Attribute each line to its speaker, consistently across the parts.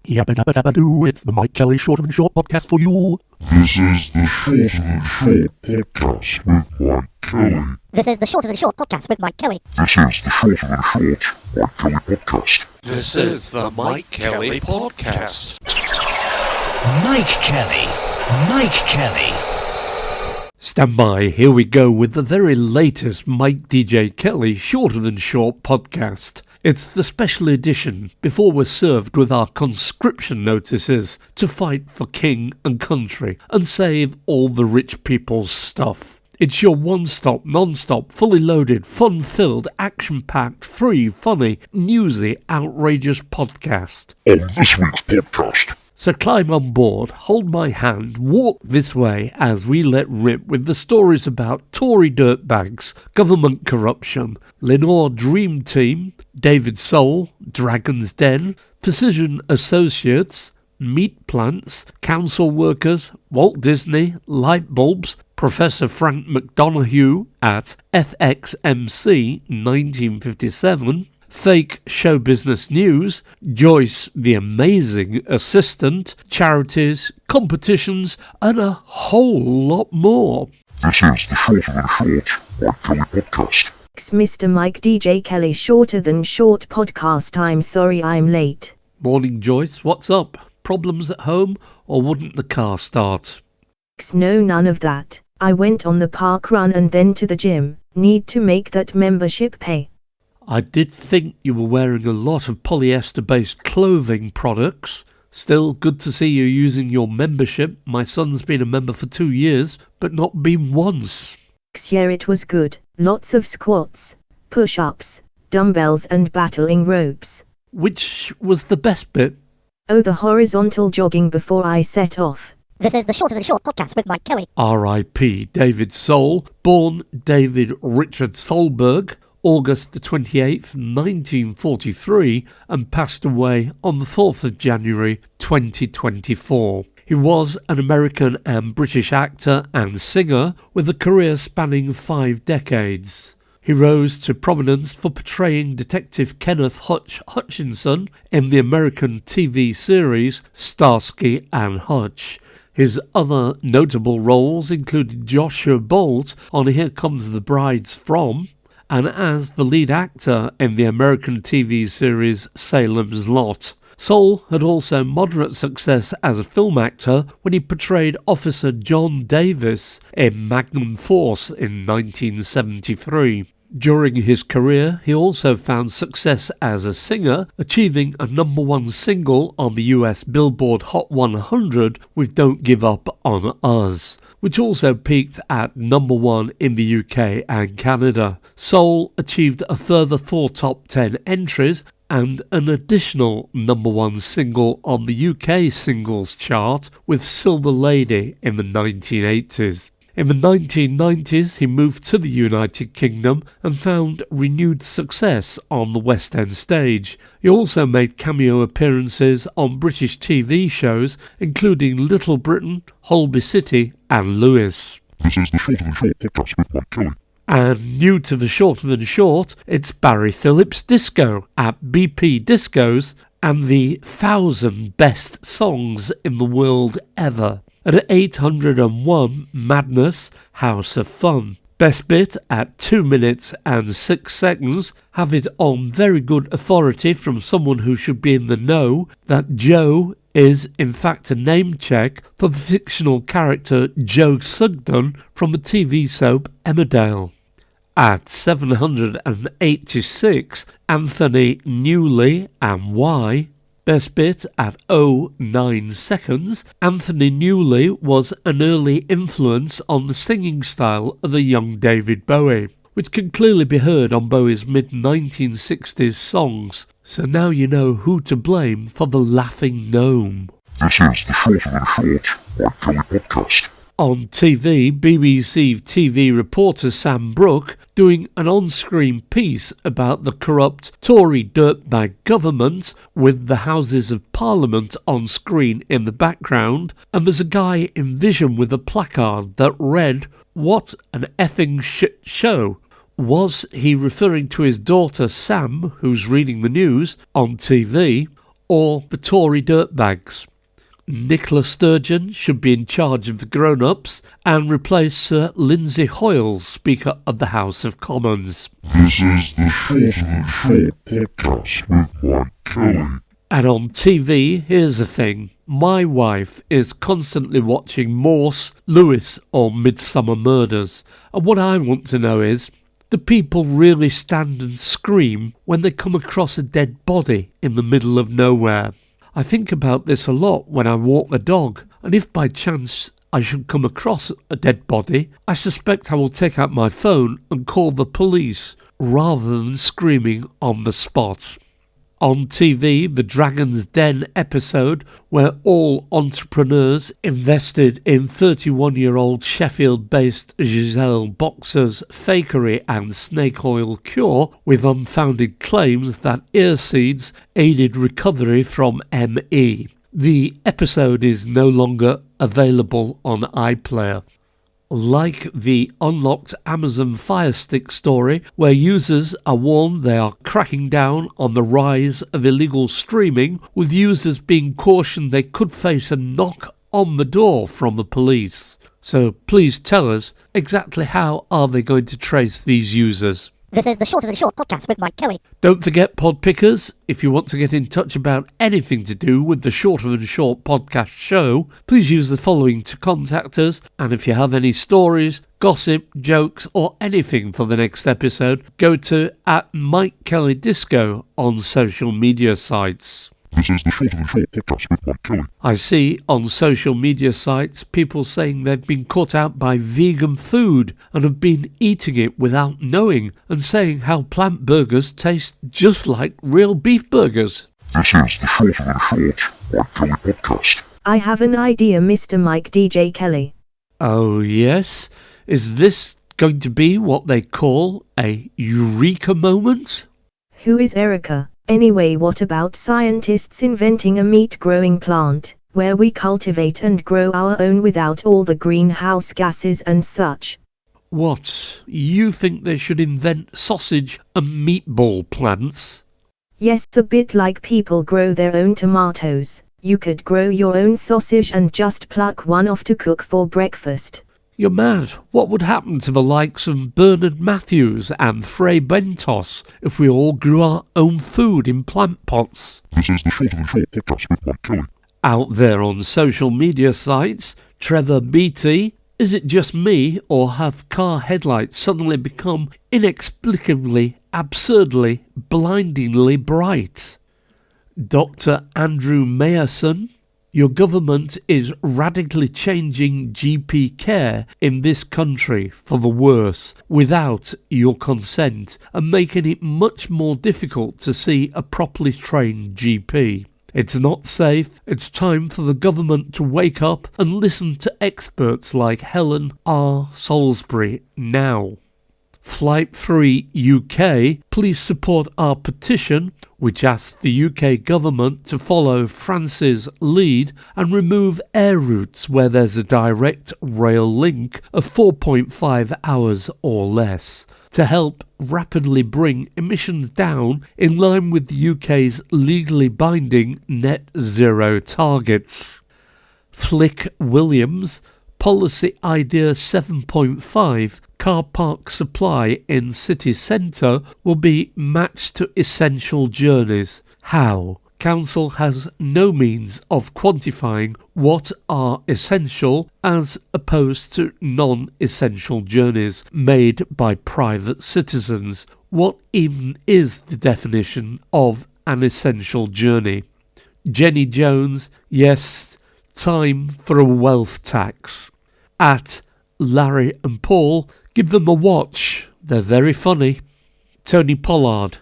Speaker 1: Yabba dabba dabba doo, it's the Mike Kelly Short and Short podcast for you.
Speaker 2: This is the Shorter Than Short podcast with Mike Kelly.
Speaker 3: This is the Shorter Than Short podcast with Mike Kelly.
Speaker 2: This is the Shorter Than Short Mike Kelly podcast.
Speaker 4: This is the Mike Kelly podcast. Mike Kelly.
Speaker 1: Stand by, here we go with the very latest Mikedjkelly Shorter Than Short podcast. It's the special edition before we're served with our conscription notices to fight for king and country and save all the rich people's stuff. It's your one-stop, non-stop, fully loaded, fun-filled, action-packed, free, funny, newsy, outrageous podcast.
Speaker 2: On this week's podcast.
Speaker 1: So climb on board, hold my hand, walk this way as we let rip with the stories about Tory dirtbags, government corruption, Lenor Dream Team, David Soul, Dragon's Den, Physician Associates, Meat Plants, Council Workers, Walt Disney, Lightbulbs, Professor Frank McDonough at FXMC 1957, Fake Showbusiness News, Joyce the Amazing Assistant, Charities, competitions, and a whole lot more.
Speaker 2: This is the Shorter Than Short Mike Kelly podcast.
Speaker 5: Mr. Mikedjkelly Shorter Than Short podcast. I'm sorry I'm late.
Speaker 1: Morning, Joyce. What's up? Problems at home, or wouldn't the car start?
Speaker 5: No, none of that. I went on the park run and then to the gym. Need to make that membership pay.
Speaker 1: I did think you were wearing a lot of polyester-based clothing products. Still, good to see you using your membership. My son's been a member for 2 years, but not been once.
Speaker 5: Yeah, it was good. Lots of squats, push-ups, dumbbells and battling ropes.
Speaker 1: Which was the best bit?
Speaker 5: Oh, the horizontal jogging before I set off.
Speaker 3: This is the Shorter Than Short podcast with Mike Kelly.
Speaker 1: R.I.P. David Soul, born David Richard Solberg, August the 28th, 1943, and passed away on the 4th of January 2024. He was an American and British actor and singer with a career spanning 5 decades. He rose to prominence for portraying Detective Kenneth Hutchinson in the American TV series Starsky and Hutch. His other notable roles included Joshua Bolt on Here Comes the Brides From, and as the lead actor in the American TV series Salem's Lot. Soul had also moderate success as a film actor when he portrayed Officer John Davis in Magnum Force in 1973. During his career, he also found success as a singer, achieving a #1 single on the US Billboard Hot 100 with Don't Give Up on Us, which also peaked at #1 in the UK and Canada. Soul achieved a further 4 top 10 entries and an additional #1 single on the UK singles chart with Silver Lady in the 1980s. In the 1990s, he moved to the United Kingdom and found renewed success on the West End stage. He also made cameo appearances on British TV shows, including Little Britain, Holby City, and Lewis.
Speaker 2: This is the Shorter Than Short podcast with Mike Kelly.
Speaker 1: And new to the Shorter Than Short, it's Barry Phillips Disco at BP Discos and the 1,000 best songs in the world ever. At 801, Madness, House of Fun. Best bit at 2 minutes and 6 seconds. Have it on very good authority from someone who should be in the know that Joe is in fact a name check for the fictional character Joe Sugden from the TV soap Emmerdale. At 786, Anthony Newley and Why. Best bit at 09 seconds. Anthony Newley was an early influence on the singing style of the young David Bowie, which can clearly be heard on Bowie's mid-1960s songs. So now you know who to blame for the Laughing Gnome.
Speaker 2: This is the Shorter Than Short Mike Kelly podcast.
Speaker 1: On TV, BBC TV reporter Sam Brooke doing an on-screen piece about the corrupt Tory dirtbag government with the Houses of Parliament on screen in the background, and there's a guy in vision with a placard that read, "What an effing shit show." Was he referring to his daughter Sam, who's reading the news on TV, or the Tory Dirtbags. Nicola Sturgeon should be in charge of the grown-ups and replace Sir Lindsay Hoyle, Speaker of the House of Commons.
Speaker 2: This is the Shorter Than Short podcast with Mikedjkelly.
Speaker 1: And on TV, here's the thing. My wife is constantly watching Morse, Lewis or Midsummer Murders. And what I want to know is, do people really stand and scream when they come across a dead body in the middle of nowhere? I think about this a lot when I walk the dog, and if by chance I should come across a dead body, I suspect I will take out my phone and call the police rather than screaming on the spot. On TV, the Dragon's Den episode, where all entrepreneurs invested in 31-year-old Sheffield-based Giselle Boxer's fakery and snake oil cure with unfounded claims that ear seeds aided recovery from ME. The episode is no longer available on iPlayer. Like the unlocked Amazon Fire Stick story, where users are warned they are cracking down on the rise of illegal streaming, with users being cautioned they could face a knock on the door from the police. So please tell us, exactly how are they going to trace these users?
Speaker 3: This is the Shorter Than Short podcast with Mikedjkelly.
Speaker 1: Don't forget, pod pickers, if you want to get in touch about anything to do with the Shorter Than Short podcast show, please use the following to contact us. And if you have any stories, gossip, jokes, or anything for the next episode, go to @MikeKellyDisco on social media sites.
Speaker 2: This is the Shorter Than Short podcast with Mikedjkelly.
Speaker 1: I see on social media sites people saying they've been caught out by vegan food and have been eating it without knowing, and saying how plant burgers taste just like real beef burgers.
Speaker 2: This is the Shorter Than Short Mikedjkelly podcast.
Speaker 5: I have an idea, Mr. Mikedjkelly.
Speaker 1: Oh yes? Is this going to be what they call a eureka moment?
Speaker 5: Who is Erica? Anyway, what about scientists inventing a meat-growing plant, where we cultivate and grow our own without all the greenhouse gases and such?
Speaker 1: What? You think they should invent sausage and meatball plants?
Speaker 5: Yes, a bit like people grow their own tomatoes. You could grow your own sausage and just pluck one off to cook for breakfast.
Speaker 1: You're mad. What would happen to the likes of Bernard Matthews and Fray Bentos if we all grew our own food in plant pots?
Speaker 2: This is the Shorter Than Short podcast with Mikedjkelly.
Speaker 1: Out there on social media sites, Trevor Beatty, is it just me, or have car headlights suddenly become inexplicably, absurdly, blindingly bright? Dr. Andrew Mayerson, your government is radically changing GP care in this country for the worse without your consent and making it much more difficult to see a properly trained GP. It's not safe. It's time for the government to wake up and listen to experts like Helen R. Salisbury now. Flight 3 UK, please support our petition, which asks the UK government to follow France's lead and remove air routes where there's a direct rail link of 4.5 hours or less, to help rapidly bring emissions down in line with the UK's legally binding net zero targets. Flick Williams, Policy Idea 7.5, car park supply in city centre will be matched to essential journeys. How? Council has no means of quantifying what are essential as opposed to non-essential journeys made by private citizens. What even is the definition of an essential journey? Jenny Jones, yes, time for a wealth tax. At Larry and Paul, give them a watch. They're very funny. Tony Pollard,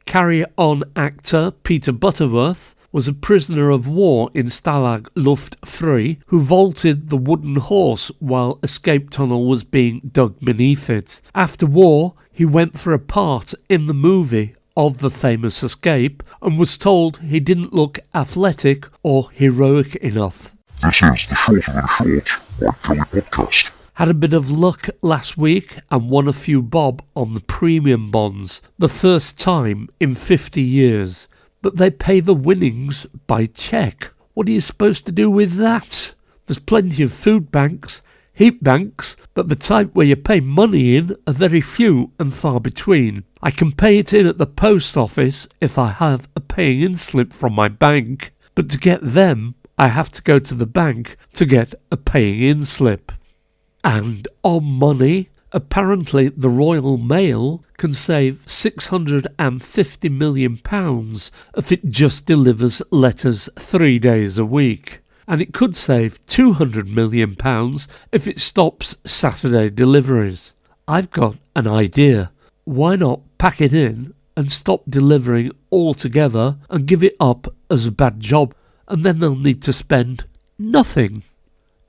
Speaker 1: Carry On actor Peter Butterworth was a prisoner of war in Stalag Luft 3 who vaulted the wooden horse while escape tunnel was being dug beneath it. After war, he went for a part in the movie of the famous escape and was told he didn't look athletic or heroic enough.
Speaker 2: This is the Shorter Than Short Mikedjkelly podcast.
Speaker 1: Had a bit of luck last week and won a few bob on the premium bonds, the first time in 50 years. but they pay the winnings by cheque. What are you supposed to do with that? There's plenty of food banks, heat banks, but the type where you pay money in are very few and far between. I can pay it in at the post office if I have a paying in slip from my bank, but to get them, I have to go to the bank to get a paying in slip. And on money, apparently the Royal Mail can save £650 million if it just delivers letters 3 days a week. And it could save £200 million if it stops Saturday deliveries. I've got an idea. Why not pack it in and stop delivering altogether and give it up as a bad job, and then they'll need to spend nothing.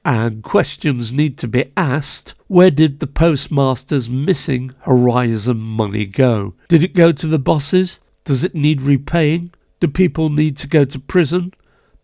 Speaker 1: And questions need to be asked. Where did the postmaster's missing Horizon money go? Did it go to the bosses? Does it need repaying? Do people need to go to prison?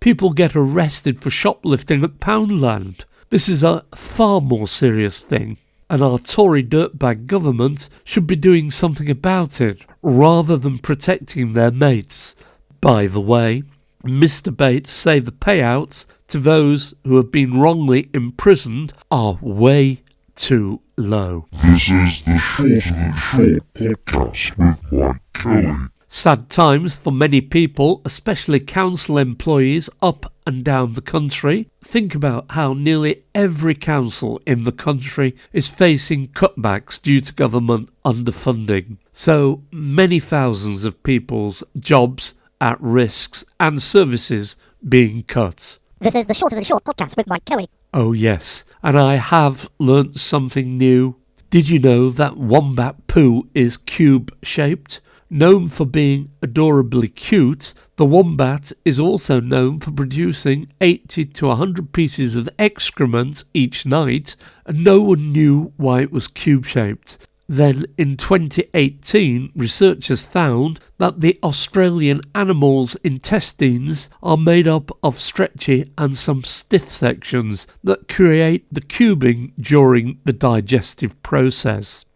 Speaker 1: People get arrested for shoplifting at Poundland. This is a far more serious thing, and our Tory dirtbag government should be doing something about it, rather than protecting their mates. By the way, Mr. Bates say the payouts to those who have been wrongly imprisoned are way too low.
Speaker 2: This is the Shorter Than Short podcast with Mikedjkelly.
Speaker 1: Sad times for many people, especially council employees up and down the country. Think about how nearly every council in the country is facing cutbacks due to government underfunding. So many thousands of people's jobs at risks and services being cut.
Speaker 3: This is the Shorter Than Short podcast with Mikedjkelly.
Speaker 1: Oh yes, and I have learnt something new. Did you know that wombat poo is cube-shaped? Known for being adorably cute, the wombat is also known for producing 80 to 100 pieces of excrement each night, and no one knew why it was cube-shaped. Then in 2018, researchers found that the Australian animal's intestines are made up of stretchy and some stiff sections that create the cubing during the digestive process.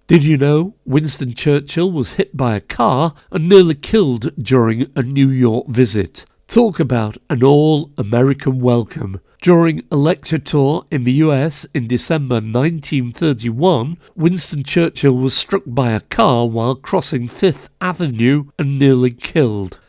Speaker 1: Did you know Winston Churchill was hit by a car and nearly killed during a New York visit? Talk about an all-American welcome. During a lecture tour in the US in December 1931, Winston Churchill was struck by a car while crossing Fifth Avenue and nearly killed.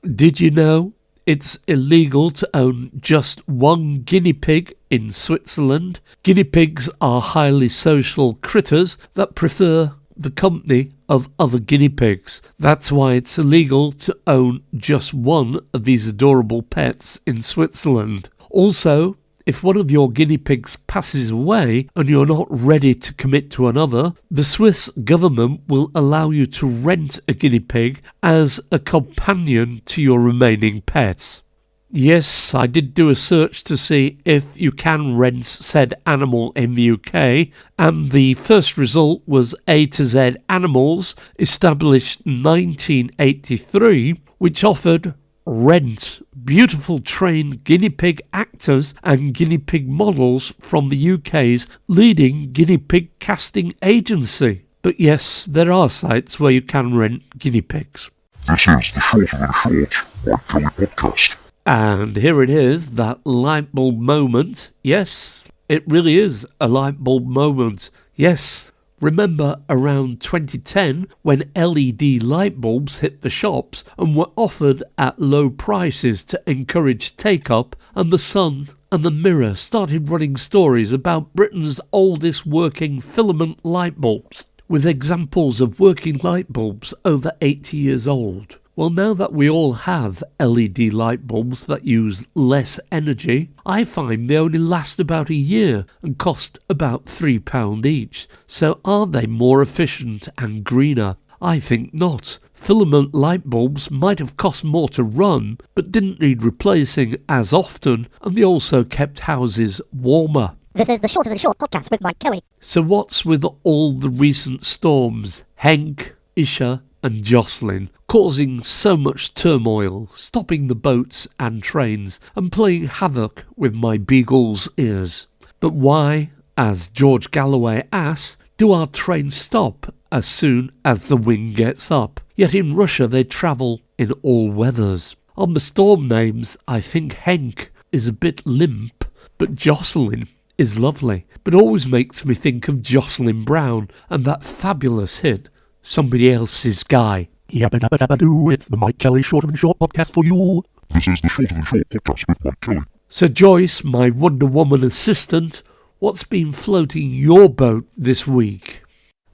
Speaker 1: Did you know it's illegal to own just one guinea pig in Switzerland? Guinea pigs are highly social critters that prefer the company of other guinea pigs. That's why it's illegal to own just one of these adorable pets in Switzerland. Also, if one of your guinea pigs passes away and you're not ready to commit to another, the Swiss government will allow you to rent a guinea pig as a companion to your remaining pets. Yes, I did do a search to see if you can rent said animal in the UK, and the first result was A to Z Animals, established in 1983, which offered rent beautiful trained guinea pig actors and guinea pig models from the UK's leading guinea pig casting agency. But yes, there are sites where you can rent guinea pigs.
Speaker 2: This is the Shorter Than Short Mikedjkelly podcast.
Speaker 1: And here it is, that light bulb moment. Yes, it really is a light bulb moment. Yes. Remember around 2010 when LED light bulbs hit the shops and were offered at low prices to encourage take-up, and the Sun and the Mirror started running stories about Britain's oldest working filament light bulbs, with examples of working light bulbs over 80 years old. Well, now that we all have LED light bulbs that use less energy, I find they only last about a year and cost about £3 each. So are they more efficient and greener? I think not. Filament light bulbs might have cost more to run, but didn't need replacing as often, and they also kept houses warmer.
Speaker 3: This is the Shorter Than Short podcast with Mikedjkelly.
Speaker 1: So what's with all the recent storms? Henk, Isha and Jocelyn, causing so much turmoil, stopping the boats and trains, and playing havoc with my beagle's ears. But why, as George Galloway asks, do our trains stop as soon as the wind gets up? Yet in Russia they travel in all weathers. On the storm names, I think Henk is a bit limp, but Jocelyn is lovely, but always makes me think of Jocelyn Brown and that fabulous hit, Somebody Else's Guy.
Speaker 6: Yabba dabba dabba doo, it's the Mike Kelly Shorter Than Short podcast for you.
Speaker 2: This is the Shorter Than Short podcast with Mike Kelly.
Speaker 1: So Joyce, my Wonder Woman assistant, what's been floating your boat this week?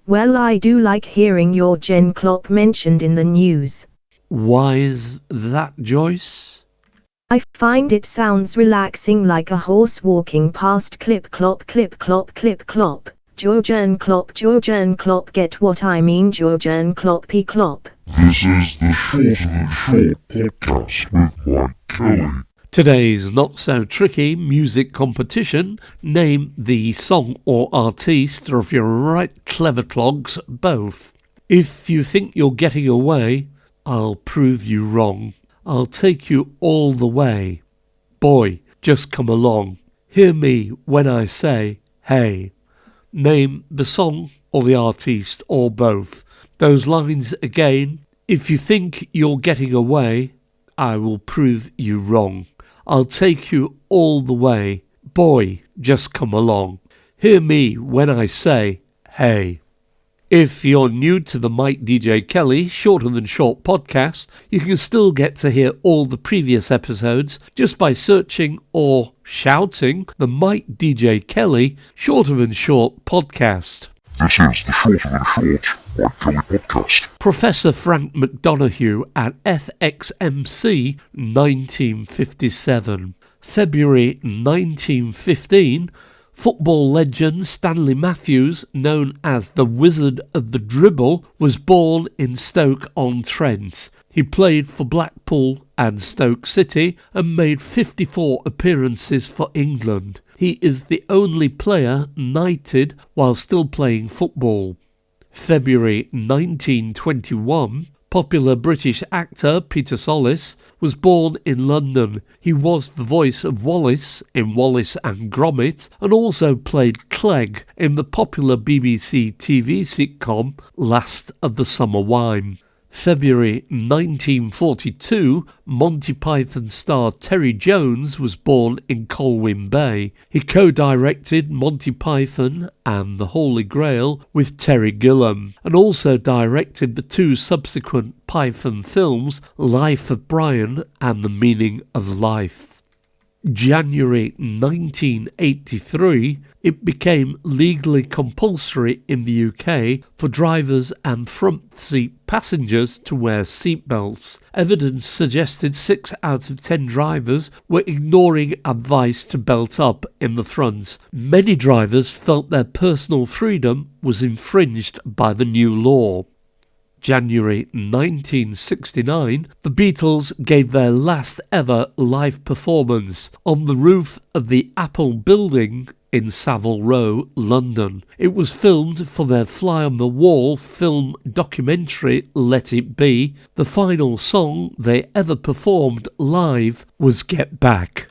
Speaker 5: Well, I do like hearing your Jen Klopp mentioned in the news.
Speaker 1: Why is that, Joyce?
Speaker 5: I find it sounds relaxing, like a horse walking past. Clip clop, clip clop, clip clop. Jurgen Klopp, get what I mean? Jurgen Kloppy Klopp.
Speaker 2: This is the Shorter Than Short podcast with Mike Kelly.
Speaker 1: Today's not-so-tricky music competition, name the song or artiste, or if you're right clever clogs, both. If you think you're getting away, I'll prove you wrong. I'll take you all the way. Boy, just come along. Hear me when I say, hey. Name the song or the artiste, or both. Those lines again. If you think you're getting away, I will prove you wrong. I'll take you all the way. Boy, just come along. Hear me when I say, hey. If you're new to the Mikedjkelly Shorter Than Short podcast, you can still get to hear all the previous episodes just by searching or shouting the Mikedjkelly Shorter Than Short podcast.
Speaker 2: This is the Shorter Than Short Mike Kelly podcast.
Speaker 1: Professor Frank McDonough at FXMC 1957. February 1915, football legend Stanley Matthews, known as the Wizard of the Dribble, was born in Stoke-on-Trent. He played for Blackpool and Stoke City and made 54 appearances for England. He is the only player knighted while still playing football. February 1921, popular British actor Peter Sallis was born in London. He was the voice of Wallace in Wallace and Gromit and also played Clegg in the popular BBC TV sitcom Last of the Summer Wine. February 1942, Monty Python star Terry Jones was born in Colwyn Bay. He co-directed Monty Python and the Holy Grail with Terry Gilliam, and also directed the two subsequent Python films, Life of Brian and The Meaning of Life. January 1983, it became legally compulsory in the UK for drivers and front seat passengers to wear seatbelts. Evidence suggested 6 out of 10 drivers were ignoring advice to belt up in the front. Many drivers felt their personal freedom was infringed by the new law. January 1969, the Beatles gave their last ever live performance on the roof of the Apple Building in Savile Row, London. It was filmed for their Fly on the Wall film documentary Let It Be. The final song they ever performed live was Get Back.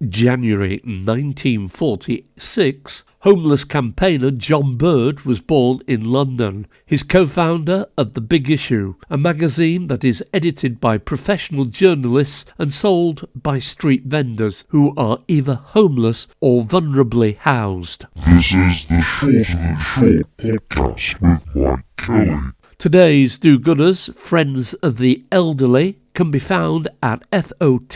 Speaker 1: January 1946, homeless campaigner John Bird was born in London. He's co-founder of The Big Issue, a magazine that is edited by professional journalists and sold by street vendors who are either homeless or vulnerably housed.
Speaker 2: This is the Shorter Than Short podcast with Mike Kelly.
Speaker 1: Today's do-gooders, Friends of the Elderly, can be found at fote.org.uk.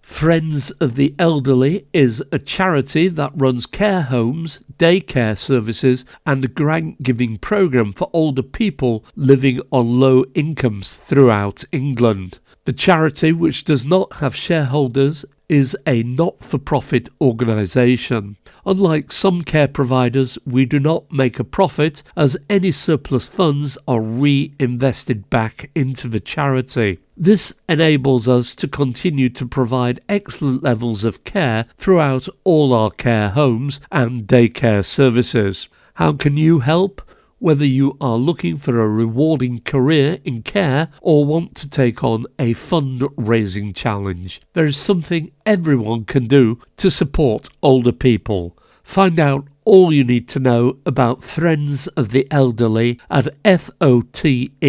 Speaker 1: Friends of the Elderly is a charity that runs care homes, daycare services and a grant-giving programme for older people living on low incomes throughout England. The charity, which does not have shareholders, is a not-for-profit organisation. Unlike some care providers, we do not make a profit, as any surplus funds are reinvested back into the charity. This enables us to continue to provide excellent levels of care throughout all our care homes and daycare services. How can you help? Whether you are looking for a rewarding career in care or want to take on a fundraising challenge, there is something everyone can do to support older people. Find out all you need to know about Friends of the Elderly at fote.org.uk.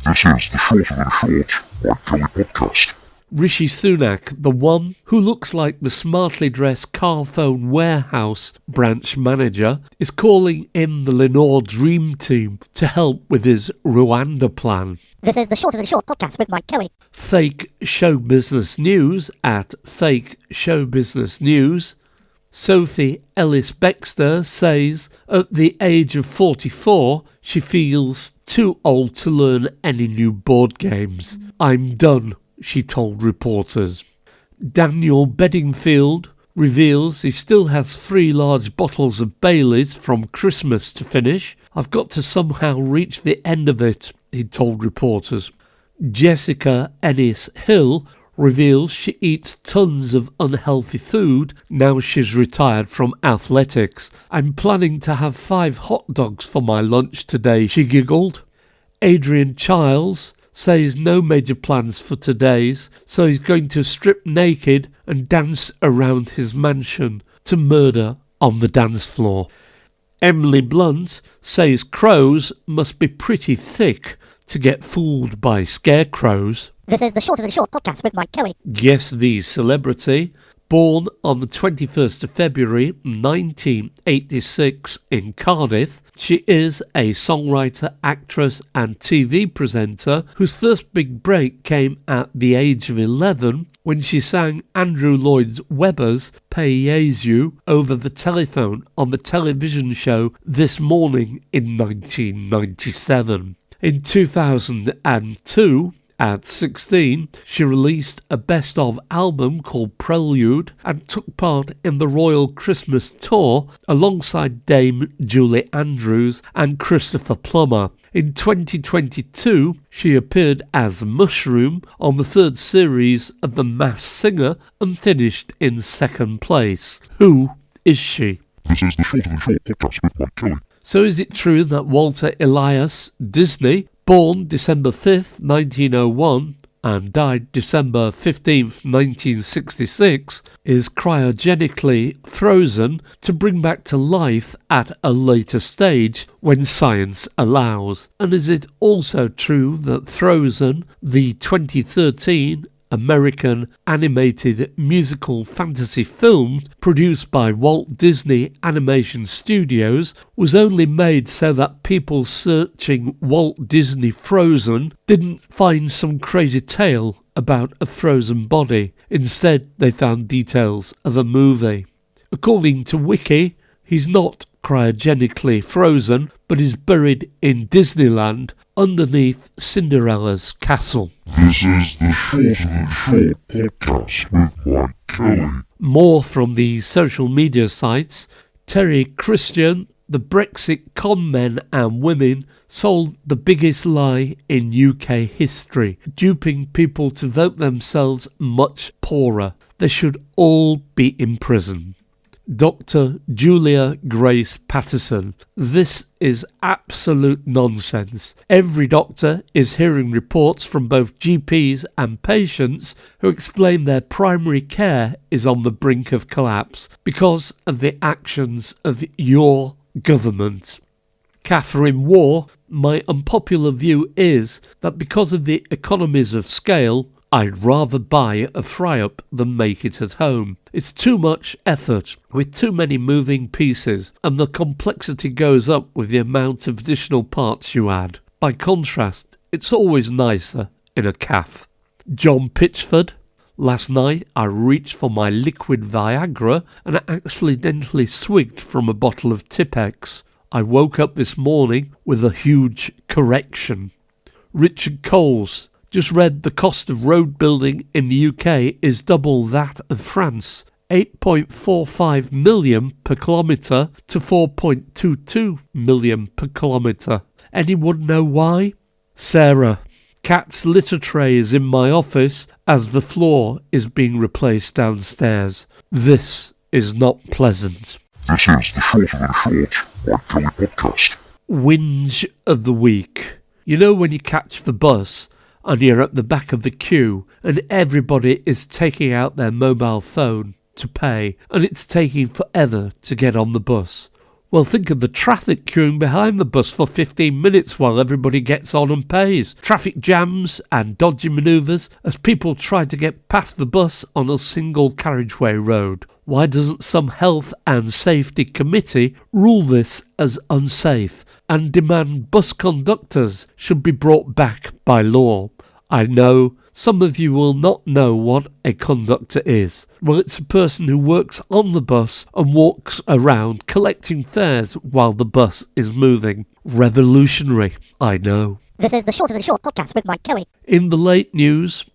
Speaker 2: This is the Shorter Than Short Mike Kelly podcast.
Speaker 1: Rishi Sunak, the one who looks like the smartly dressed Carphone warehouse branch manager, is calling in the Lenor Dream Team to help with his Rwanda plan.
Speaker 3: This is the Shorter Than Short podcast with Mike Kelly.
Speaker 1: Fake Showbusiness News at Fake Showbusiness News. Sophie Ellis-Bextor says at the age of 44 she feels too old to learn any new board games. I'm done, she told reporters. Daniel Bedingfield reveals he still has 3 large bottles of Baileys from Christmas to finish. I've got to somehow reach the end of it, he told reporters. Jessica Ennis-Hill reveals she eats tons of unhealthy food now she's retired from athletics. I'm planning to have 5 hot dogs for my lunch today, she giggled. Adrian Childs says no major plans for today's, so he's going to strip naked and dance around his mansion to murder on the dance floor. Emily Blunt says crows must be pretty thick to get fooled by scarecrows.
Speaker 3: This is the Shorter Than Short podcast with Mike Kelly.
Speaker 1: Guess the celebrity. Born on the 21st of February 1986 in Cardiff, she is a songwriter, actress and TV presenter whose first big break came at the age of 11 when she sang Andrew Lloyd Webber's Payezu over the telephone on the television show This Morning in 1997. In 2002, at 16, she released a best-of album called Prelude and took part in the Royal Christmas Tour alongside Dame Julie Andrews and Christopher Plummer. In 2022, she appeared as Mushroom on the 3rd series of The Masked Singer and finished in 2nd place. Who is she?
Speaker 2: This is the Shorter Than Short podcast with Mike Kelly.
Speaker 1: So is it true that Walter Elias Disney, born December 5th, 1901 and died December 15th, 1966, is cryogenically frozen to bring back to life at a later stage when science allows? And is it also true that Frozen, the 2013 American animated musical fantasy film produced by Walt Disney Animation Studios, was only made so that people searching Walt Disney Frozen didn't find some crazy tale about a frozen body. Instead, they found details of a movie. According to Wiki, he's not cryogenically frozen, but is buried in Disneyland underneath Cinderella's castle.
Speaker 2: This is the Shorter Than Short podcast with Mike Kelly.
Speaker 1: More from the social media sites. Terry Christian, the Brexit con men and women, sold the biggest lie in UK history, duping people to vote themselves much poorer. They should all be in prison. Dr. Julia Grace Patterson. This is absolute nonsense. Every doctor is hearing reports from both GPs and patients who explain their primary care is on the brink of collapse because of the actions of your government. Catherine Waugh, my unpopular view is that because of the economies of scale, I'd rather buy a fry-up than make it at home. It's too much effort, with too many moving pieces, and the complexity goes up with the amount of additional parts you add. By contrast, it's always nicer in a caff. John Pitchford. Last night I reached for my liquid Viagra and accidentally swigged from a bottle of Tipex. I woke up this morning with a huge correction. Richard Coles. Just read the cost of road building in the UK is double that of France. 8.45 million per kilometre to 4.22 million per kilometre. Anyone know why? Sarah. Cat's litter tray is in my office as the floor is being replaced downstairs. This is not pleasant.
Speaker 2: This is the Shorter Than Short Mike Kelly podcast.
Speaker 1: Whinge of the week. You know when you catch the bus and you're at the back of the queue and everybody is taking out their mobile phone to pay, and it's taking forever to get on the bus. Well, think of the traffic queuing behind the bus for 15 minutes while everybody gets on and pays. Traffic jams and dodgy manoeuvres as people try to get past the bus on a single carriageway road. Why doesn't some health and safety committee rule this as unsafe and demand bus conductors should be brought back by law? I know some of you will not know what a conductor is. Well, it's a person who works on the bus and walks around collecting fares while the bus is moving. Revolutionary, I know.
Speaker 3: This is the Shorter Than Short podcast with Mikedjkelly.
Speaker 1: In the late news,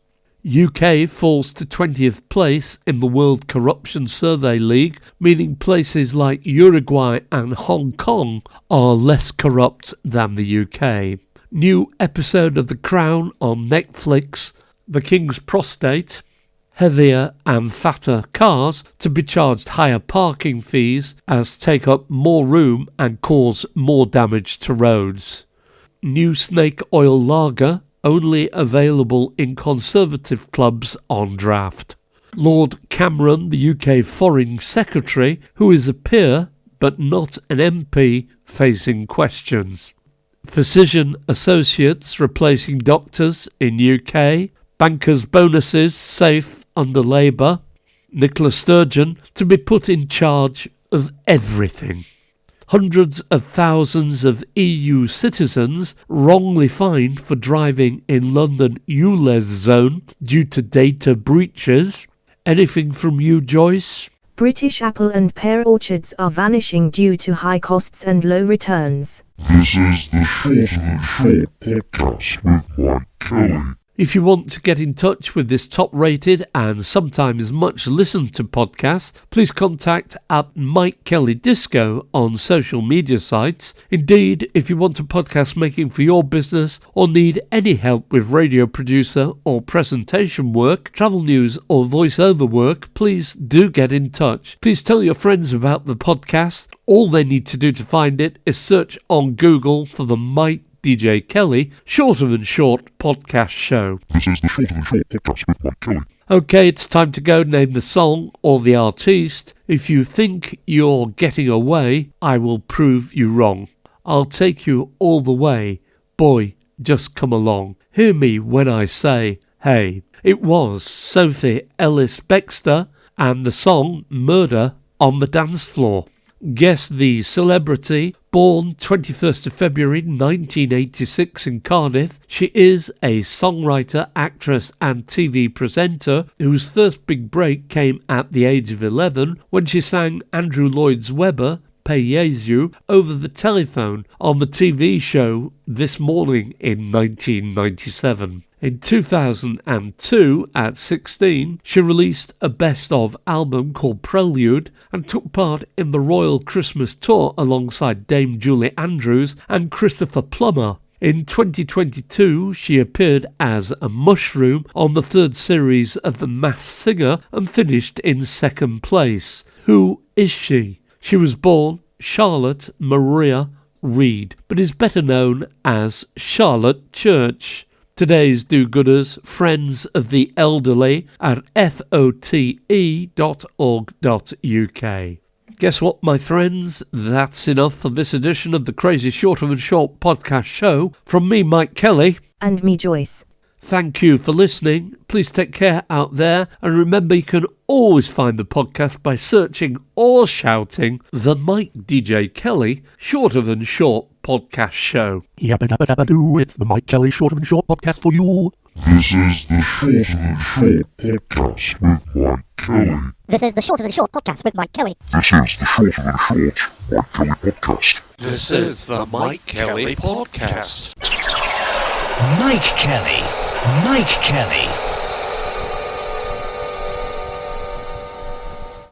Speaker 1: UK falls to 20th place in the World Corruption Survey League, meaning places like Uruguay and Hong Kong are less corrupt than the UK. New episode of The Crown on Netflix. The King's prostate, heavier and fatter cars to be charged higher parking fees as take up more room and cause more damage to roads. New snake oil lager only available in Conservative clubs on draft. Lord Cameron, the UK Foreign Secretary, who is a peer but not an MP, facing questions. Physician associates replacing doctors in UK. Bankers' bonuses safe under Labour. Nicola Sturgeon to be put in charge of everything. Hundreds of thousands of EU citizens wrongly fined for driving in London ULEZ zone due to data breaches. Anything from you, Joyce?
Speaker 5: British apple and pear orchards are vanishing due to high costs and low returns.
Speaker 2: This is the Shorter Than Short podcast with Mikedjkelly.
Speaker 1: If you want to get in touch with this top-rated and sometimes much listened to podcast, please contact at Mikedjkelly Disco on social media sites. Indeed, if you want a podcast making for your business or need any help with radio producer or presentation work, travel news or voiceover work, please do get in touch. Please tell your friends about the podcast. All they need to do to find it is search on Google for the Mikedjkelly Shorter Than Short podcast show.
Speaker 2: This is the Shorter Than Short podcast with Mikedjkelly.
Speaker 1: Okay, it's time to go. Name the song or the artiste. If you think you're getting away, I will prove you wrong. I'll take you all the way. Boy, just come along. Hear me when I say, hey. It was Sophie Ellis-Bextor and the song Murder on the Dance Floor. Guess the celebrity, born 21st of February 1986 in Cardiff. She is a songwriter, actress and TV presenter whose first big break came at the age of 11 when she sang Andrew Lloyd Webber, Pay Yesu, over the telephone on the TV show This Morning in 1997. In 2002, at 16, she released a best-of album called Prelude and took part in the Royal Christmas Tour alongside Dame Julie Andrews and Christopher Plummer. In 2022, she appeared as a mushroom on the third series of The Masked Singer and finished in second place. Who is she? She was born Charlotte Maria Reed, but is better known as Charlotte Church. Today's do-gooders, friends of the elderly at fote.org.uk. Guess what, my friends? That's enough for this edition of the Crazy Shorter Than Short podcast show. From me, Mikedjkelly.
Speaker 5: And me, Joyce.
Speaker 1: Thank you for listening. Please take care out there. And remember, you can always find the podcast by searching or shouting the Mikedjkelly Shorter Than Short podcast show.
Speaker 6: Yabba dabba dabba doo, it's the Mikedjkelly Shorter Than Short podcast for you.
Speaker 2: This is the Shorter Than Short podcast with Mikedjkelly.
Speaker 3: This is the Shorter Than Short podcast with Mikedjkelly.
Speaker 2: This is the Shorter Than Short Mikedjkelly podcast.
Speaker 7: This is the Mikedjkelly podcast.
Speaker 4: Mikedjkelly.